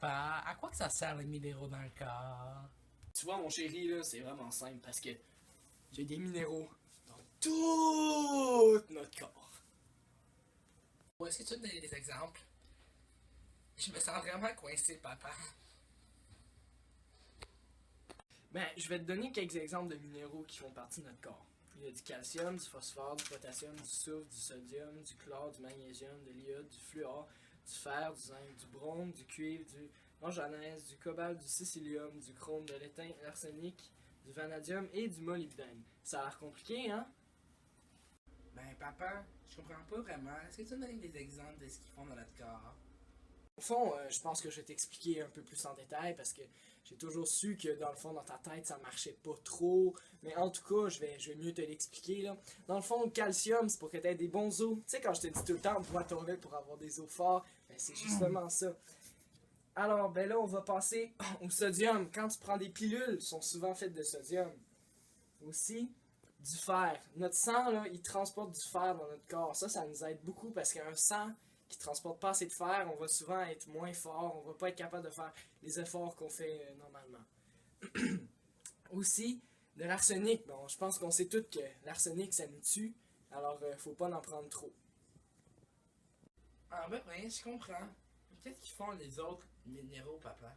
Papa, à quoi que ça sert les minéraux dans le corps? Tu vois, mon chéri, là, c'est vraiment simple parce que j'ai des minéraux dans tout notre corps. Ou est-ce que tu me donnes des exemples? Je me sens vraiment coincé, papa. Ben, je vais te donner quelques exemples de minéraux qui font partie de notre corps. Il y a du calcium, du phosphore, du potassium, du soufre, du sodium, du chlore, du magnésium, de l'iode, du fluor, du fer, du zinc, du bronze, du cuivre, du manganèse, du cobalt, du sicilium, du chrome, de l'étain, l'arsenic, du vanadium et du molybdène. Ça a l'air compliqué, hein? Ben, papa, je comprends pas vraiment. Est-ce que tu me donnes des exemples de ce qu'ils font dans notre corps? Au fond, je pense que je vais t'expliquer un peu plus en détail parce que j'ai toujours su que dans le fond, dans ta tête, ça marchait pas trop. Mais en tout cas, je vais mieux te l'expliquer, là. Dans le fond, le calcium, c'est pour que tu aies des bons os. Tu sais, quand je te dis tout le temps, bois ton lait pour avoir des os forts, ben, c'est justement ça. Alors, ben là, on va passer au sodium. Quand tu prends des pilules, sont souvent faites de sodium. Aussi, du fer. Notre sang, là, il transporte du fer dans notre corps. Ça nous aide beaucoup parce qu'un sang qui transporte pas assez de fer, on va souvent être moins fort, on va pas être capable de faire les efforts qu'on fait normalement. Aussi, de l'arsenic. Bon, je pense qu'on sait tous que l'arsenic, ça nous tue, alors faut pas en prendre trop. Ah ben, ouais, je comprends. Qu'est-ce qu'ils font les autres minéraux, papa?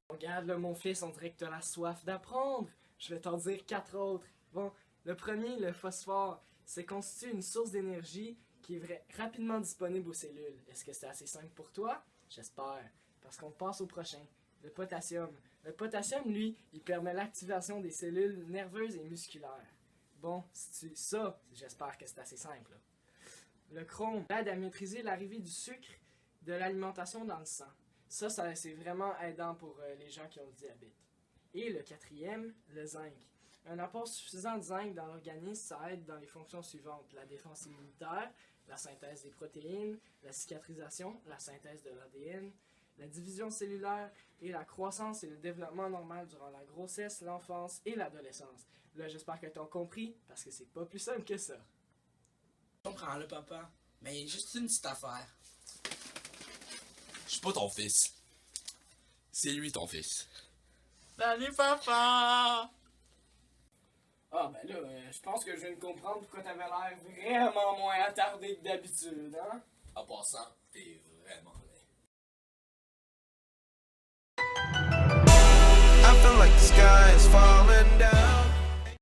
Regarde là, mon fils, on dirait que tu as la soif d'apprendre. Je vais t'en dire 4 autres. Bon, le premier, le phosphore, c'est constitue une source d'énergie qui est rapidement disponible aux cellules. Est-ce que c'est assez simple pour toi? J'espère. Parce qu'on passe au prochain. Le potassium. Le potassium, lui, il permet l'activation des cellules nerveuses et musculaires. Bon, ça, j'espère que c'est assez simple. Là. Le chrome aide à maîtriser l'arrivée du sucre de l'alimentation dans le sang. Ça c'est vraiment aidant pour les gens qui ont le diabète. Et le quatrième, le zinc. Un apport suffisant de zinc dans l'organisme, ça aide dans les fonctions suivantes. La défense immunitaire, la synthèse des protéines, la cicatrisation, la synthèse de l'ADN, la division cellulaire et la croissance et le développement normal durant la grossesse, l'enfance et l'adolescence. Là, j'espère que tu as compris, parce que c'est pas plus simple que ça. Je comprends, le papa. Mais juste une petite affaire. Je suis pas ton fils. C'est lui ton fils. Salut, papa! Ah ben là, je pense que je viens de comprendre pourquoi t'avais l'air vraiment moins attardé que d'habitude, hein? En passant, t'es vraiment